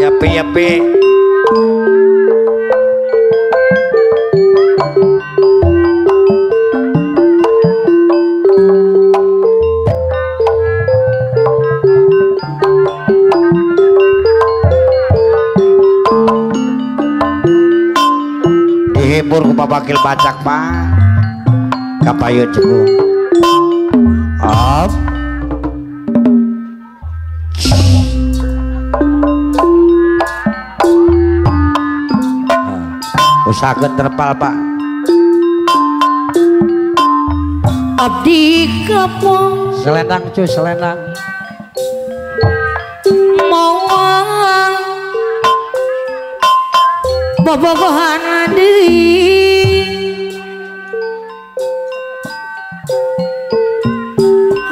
Yapi. Dihibur ku papakil bacak pak kapayun cekung op usahakeun terpal pak abdi kapung selendang cuy selendang moal bobogohan deui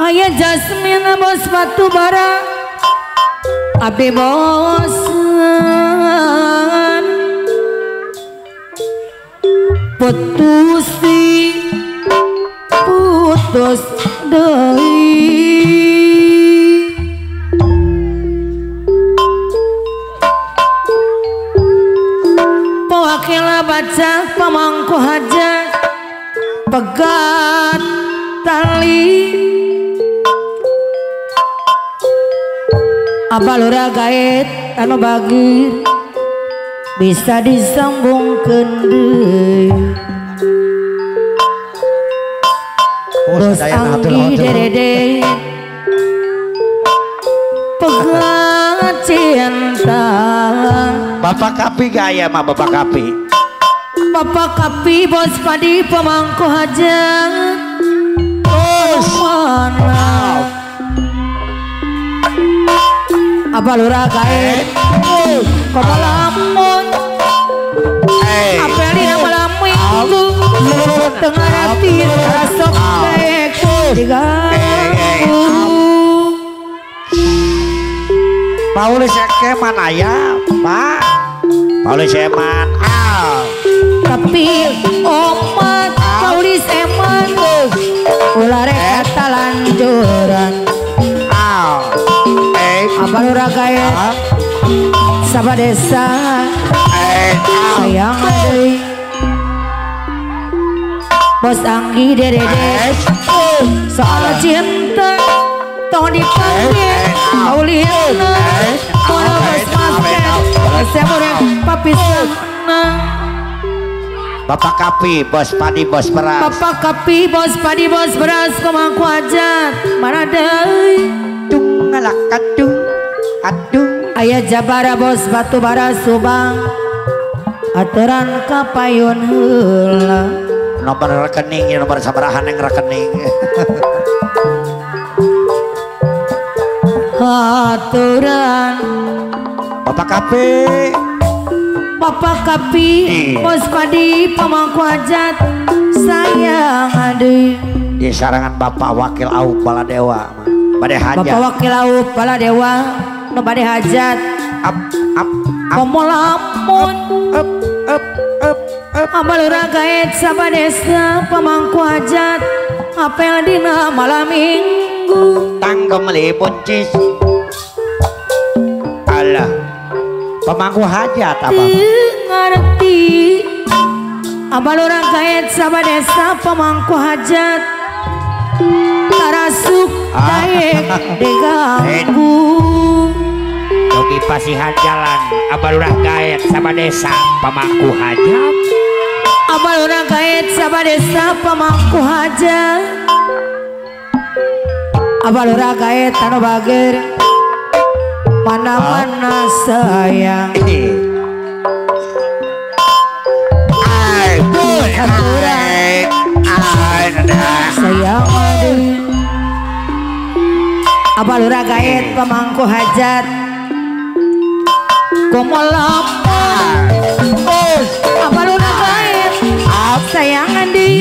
aya jasmine bos batu bara abdi bosan putus deui pewakila baca pamangku hajat pegat tali abalura gaet anu bagir bisa disambungkeun deui bos anggi derede pegat cinta bapak kapi gaya mah bapak kapi bos padi pemangku hajat bos mana abalura gaet kota lamun apeli nama lamu tengah hati rasok beko diganggu Paulus Keman aya pak Paulus Eman tapi omat Paulus Eman ulah rek kata lanjuran abalura gaet sabadesa sayang deui bos anggi derede soal cinta tong dipanggil Aulina mono bos basket semurek papi senang bapak kapi bos padi bos beras bapak kapi bos padi bos beras pemangku hajat mana deui tung ngalak aduh aya jabara bos batu bara subang aturan kapayun heula nomor rekening nomor sabarahan yang rekening aturan bapak kapi bos padi pamangku hajat sayang aduh di sarangan bapak wakil Aup Baladewa bade hajat bapak wakil Aup Baladewa nu bade hajat komo lamun abalura gaet sabadesa pamangku hajat apel dina malam minggu tangga melipun cis alah pemangku hajat apa ngerti abalura gaet sabadesa pemangku hajat tarasuk daek diganggu Yogi pasihan jalan abalura gaet sabadesa pemangku hajat abalura gaet sabadesa pemangku hajat abalura gaet anu bagir mana-mana sayang sayang aduh abalura gaet pemangku hajat komo lamun abalura gaet sayang andi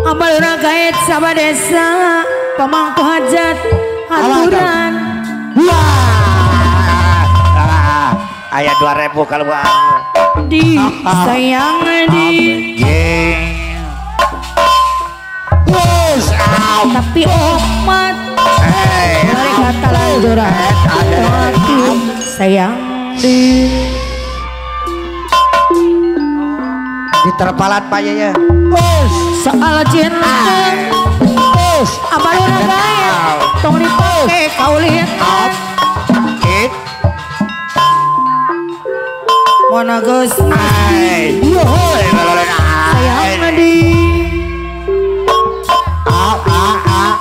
abalura gaet sabadesa pemangku hajat aturan ayat 2000 kalau di sayang di tapi omat mereka telah durang sayang di terpalat Pak ya. soal cinta apa lu nagaya tong dipake kau lihat mana geus sayang di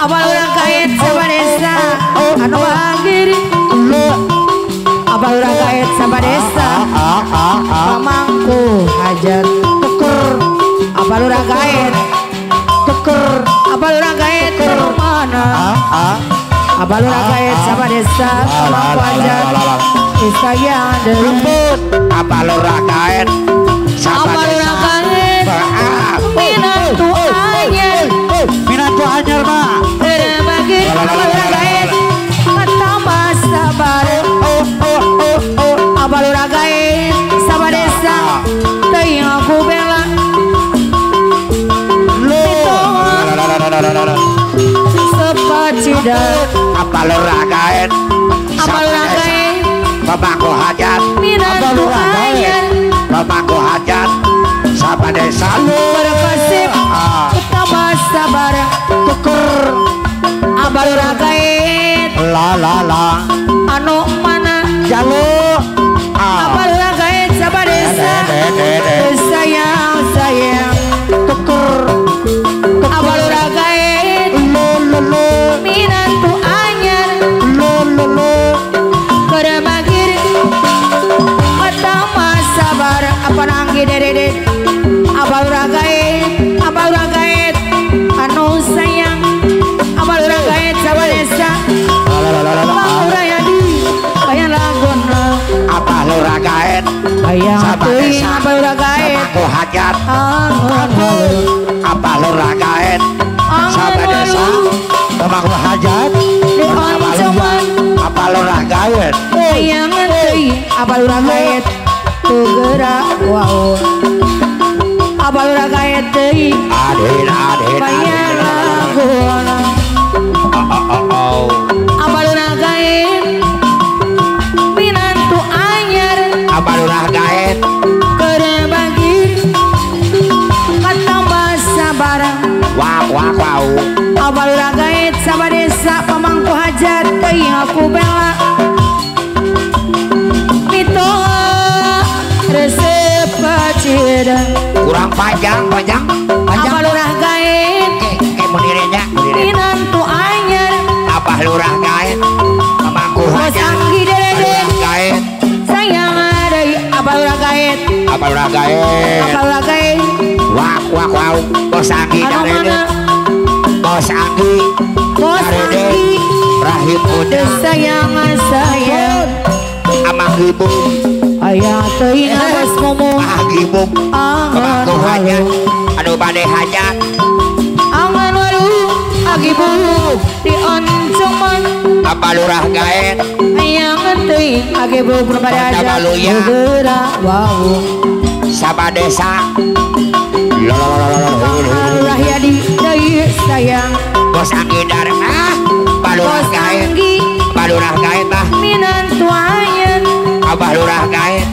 apa lu nagaya sabadesa anu bagiri apa lu nagaya sabadesa pamangku hajat tukur apa lu nagaya tukur apa lu nagaya mana apa lu nagaya sabadesa pamangku hajat sayang lembut apa lu nagaya sabadesa minantu anyar minantu anyar mah berbagi apa lu nagaya tambah sabar apa lu nagaya sabadesa teuing aku bela sepacida apa lu nagaya apa lu nagaya pamangku hajat minantu anyar pamangku hajat sabadesa berkasih tambah sabar tukur apa lu nagaya la anu mana jaluk apa lu nagaya sabadesa sayang tukur apa lu nagaya minantu anyar berbagi tambah sabar apa nanggi dede apa lu nagaya anu sayang apa lu nagaya sabadesa Rayadi kayak laguna apa lu nagaya kayak teuing apa lu nagaya pamangku hajat apa lu nagaya sabadesa pamangku hajat di oncoman apa lu nagaya yang teuing apa lu nagaya tuh gerak wow apa lu nagaya teuing adin kayak laguna apa lu nagaya minantu anyar apa lu nagaya berbagi tambah sabar wow apa lu nagaya sabadesa pamangku hajat teuing aku bela mito resep pacida kurang panjang apa lu nagaya kayak mendirinya minantu anyar apa lu nagaya pamangku bos hajat anggi dede nagaya sayang adai apa lu nagaya apa lu nagaya apa lu nagaya wow bos anggi anu mana bos anggi bos anggi rahim udah sayang amang ibu ayah teuing bos ngomong ibu pamangku hajat anu bade hajat angan waru agibu di oncoman apa lu nagaya ayang teuing agibu berbada aja Tabaluya. gerak wow sabadesa Rahyadi deui sayang bos anggi dar balu bos nagaya anggi balu nagaya mah minantu anyar abah lurah nagaya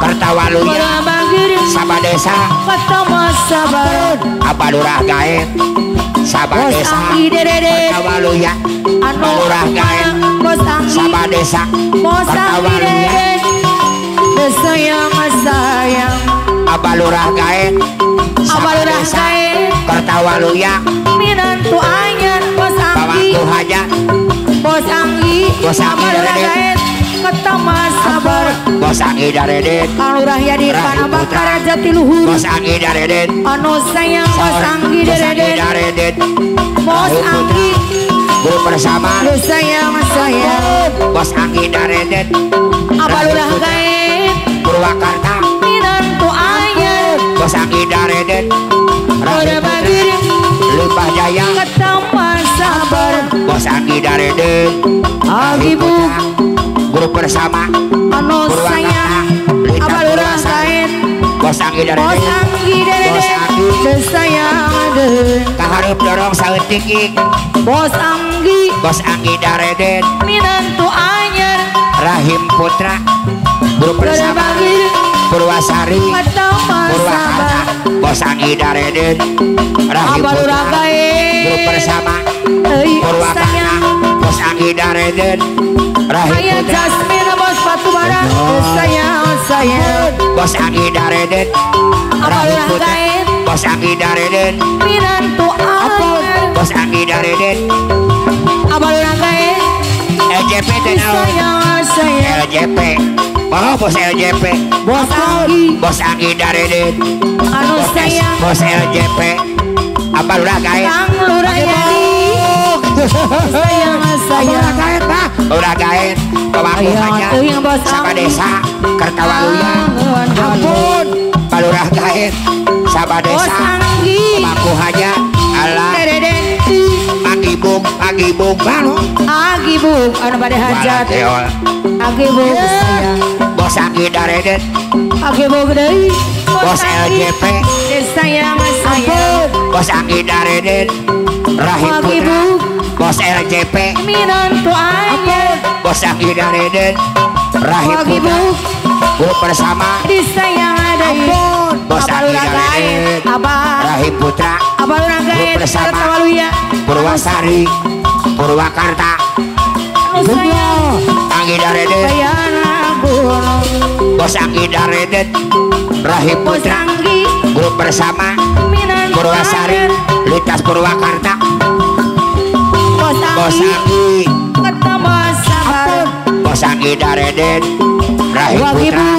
kertawaluya berbagi sabadesa ketemu sabar abah lurah nagaya bos sabadesa anggi dede kertawaluya anu lurah nagaya bos anggi sabadesa bos anggi dede sayang abah lurah nagaya apa lu sabadesa nagaya kertawaluya minantu anyar bos anggi pamangku hajat bos anggi Bos anggi apa lu dede. nagaya ketemu sabar bos anggi daredit Kang Lurah Yadi Rahim kana Putra. bakar jati luhur bos anggi daredit anu sayang bos anggi bos anggi dede daredit bos Rahim Putra. anggi guru bersama lu sayang bos anggi daredit apa lu Rahim Putra. nagaya Purwakarta minantu anyar bos anggi daredit Rahim berbagi Putra. Limpah Jaya ketemu sabar bos anggi daredit Rahim agibu Putra. Guru bersama anu sayang apa lu nagaya bos anggi bos daredit anggi Bos dede anggi. sayang kaharep dorong saeutik bos anggi bos anggi daredit minantu anyar Rahim Putra Guru bersama Purwasari Purwakarta Bos Anggi Dareden Rahim Putra Guru bersama Purwakarta Bos Anggi Dareden Rahim Putra Jasmine Bos Batubara sayang Bos Anggi Dareden Rahim Putra Bos Anggi Dareden Minantu Ayer Bos Anggi Dareden Abaluragain LJP sayang LJP oh bos LJP Bos Anggi Dareden anu sayang Bos LJP apa Luragain Kang Lurayani sayang Luragain pemangkuhannya sama desa Kertawaluya ampun Pak Luragain sama desa pemangkuhannya Allah Agibung baru Agibung anu pada hajat Agibung sayang Bos Anggi Dareden Agibung deui Bos LJP sayang Bos Anggi Dareden Rahim Putra Bos LJP Minantu Ayer Bos Anggi Dareden Rahim Putra Guru bersama disayang deui Bos Anggi Dareden Rahim Putra Guru bersama Purwasari Purwakarta Anggi Dareden Bos Anggi Dareden Rahim Putra Guru bersama Purwasari Lintas Purwakarta Bos Anggi Bos Anggi Dareden Rahim Putra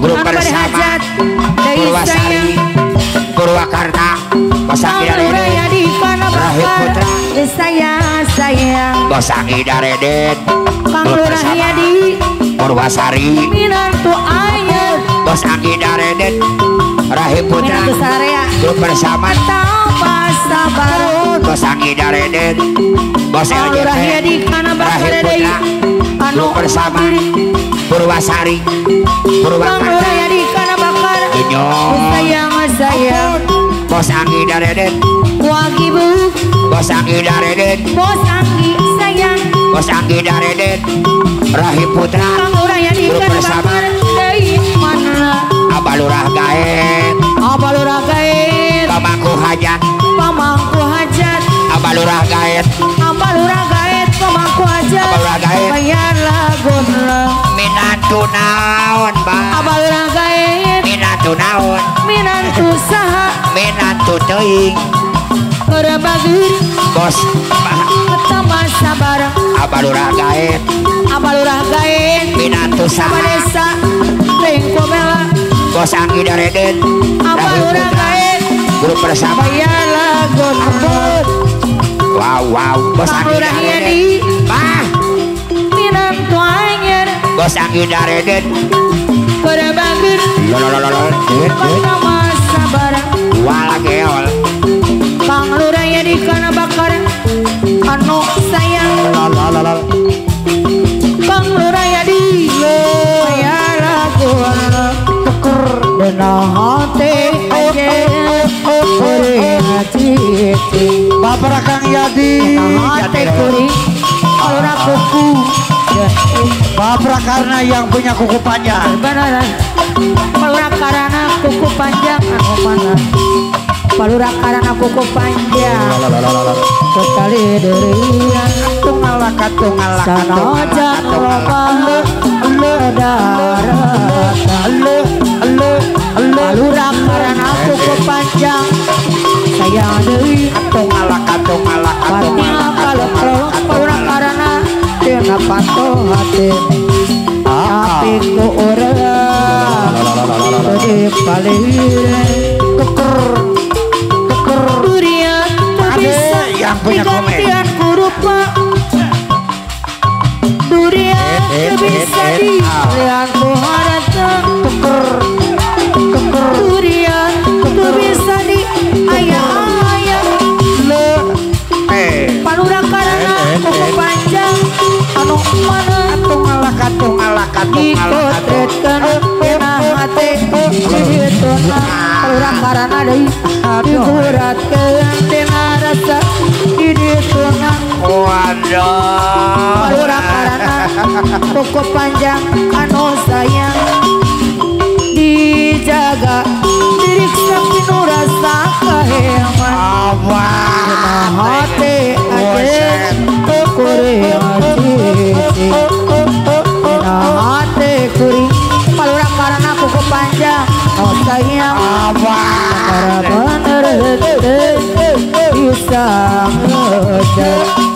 Guru bersama Purwasari Purwakarta Bos Anggi Dareden Rahim Putra sayang Bos Anggi Dareden Kang Lurahyadi Purwasari Minantu Ayer Bos Anggi Dareden Rahim Putra Minantu Sarea Guru bersama Tanpa sabar Bos Anggi Dareden Bos Kang LJP Lurahyadi kana bakal Rahim deui Putra Guru bersama Purwasari Kang Purwakarta Lurahyadi kana bakal sayang Bos Anggi Dareden Wagibu Bos Anggi Dareden Bos Anggi sayang Bos Anggi Dareden Rahim Putra Kang Lurahyadi Guru kana bersama bakal deui mana Abalurah Gaet Abaluragain Pamangku Hajat Pamangku hajat Abalurah Gaet Abaluragain Pamangku hajat Abalurah Gaet Bayar lagun Minantu naon Bang Abaluragain Minantu naon Minantu saha Minantu teuing Kerebagir Bos Ketama sabar Abalurah Gaet Abaluragain Minantu Sama saha desa Lengko bela Bos Anggi Dareden Rahim Putra Abaluragain Guru bersama Bayar lagun Wow Bos Anggi Dareden Bah Minantu Ayer Bos Anggi Dareden Kerebagir Ketama sabar Wala geol Kang Lurahyadi kana bakar anu sayang Kang Lurahyadi aya lagun teker dena hate aje kuring hati Bapak Kang Yadi hate kuring ora kuku Bapak karena yang punya kuku panjang beneran palura karana kuku panjang anu mana palura karana kuku panjang sekali durian tunggal sanajan loba palura karana kuku panjang sayang deui patinya kalau palura karana tina patuh hati tapi ku urang tadi paling keker durian bisa yang punya komen digantian kurupa durian bisa dilihat ku hadatang keker durian bisa di ayam palura karena kuku panjang anu mana dikotretkan kena hati dituna palura karena deui diguratkeun tina rasa dituna Waduh palura karena kuku panjang anu sayang dijaga diriksa pinu rasa kaheman hati aja kuring cici hati kuring palura karena kuku panjang anu sayang para bener bisa ngejar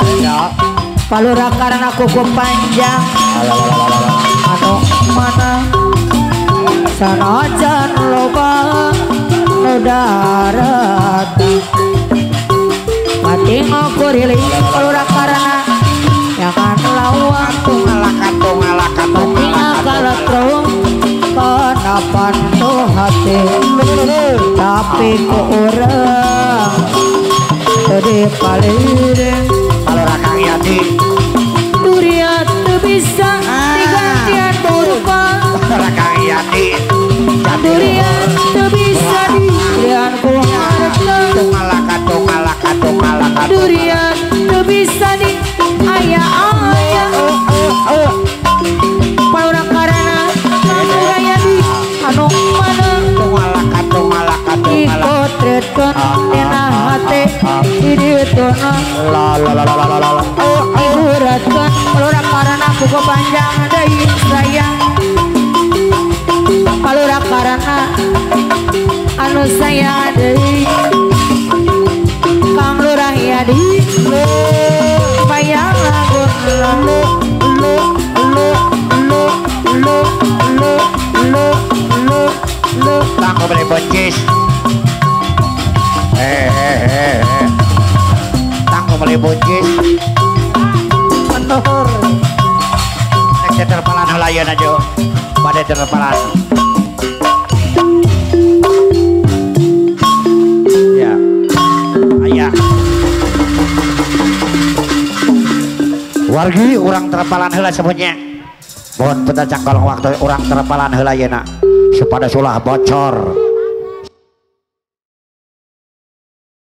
palura karena kuku panjang anu mana sanajan loba nu darat mati ngokurili palura karena yang kan lawang mati ngakaletrum kenapa tuh hati tapi ku urang tadi paling palura Kang Yadi durian tuh bisa digantian berupa palura Kang Yadi durian tuh bisa digantian berupa durian tuh bisa di ayah palura karena kamu raya di anu mana ikut retkan dina hati idituna iguratkan palura karena kuku panjang deui sayang palura karena anu sayang deui Kang Lurah Yadi payah lagun Tangko beli buncis Tangko beli buncis Menur nek terpalan helayan aja pada terpalan ya ayah wargi orang terpalan heula sebutnya mohon peta cangkolong waktu orang terpalan heula yeuna supaya sulah bocor